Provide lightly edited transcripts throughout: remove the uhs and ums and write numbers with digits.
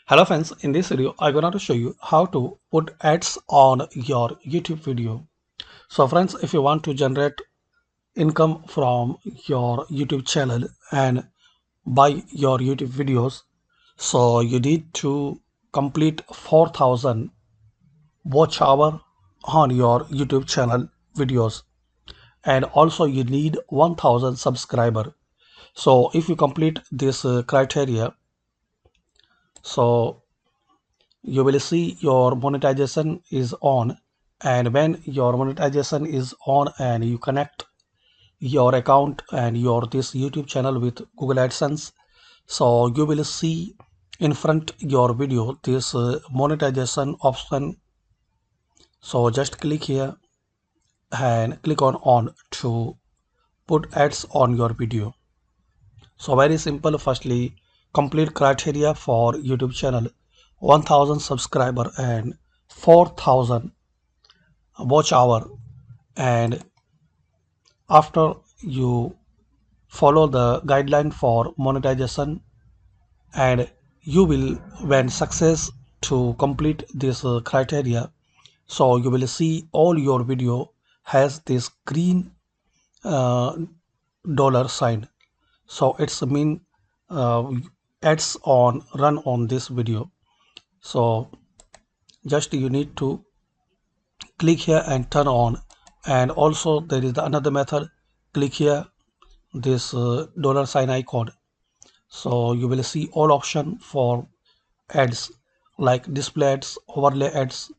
Hello friends, in this video I'm going to show you how to put ads on your YouTube video. So friends, if you want to generate income from your YouTube channel and by your YouTube videos, so you need to complete 4,000 watch hour on your YouTube channel videos, and also you need 1,000 subscriber. So if you complete this criteria, so you will see your monetization is on. And when your monetization is on and you connect your account and your this YouTube channel with Google AdSense, so you will see in front your video this monetization option. So just click here and click on to put ads on your video. So very simple. Firstly, complete criteria for YouTube channel: 1,000 subscriber and 4,000 watch hour. And after you follow the guideline for monetization, and you will, when success to complete this criteria, so you will see all your video has this green uh, dollar sign. So it's mean uh, ads on run on this video. So just you need to click here and turn on. And also there is another method: click here this dollar sign icon. So you will see all option for ads like display ads, overlay ads,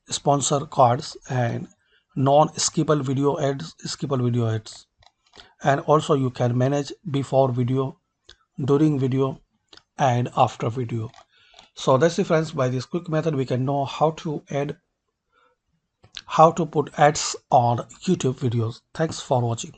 sponsor cards, and non-skippable video ads, skippable video ads. And also you can manage before video, during video, and after video. So that's it friends. By this quick method we can know how to put ads on YouTube videos. Thanks for watching.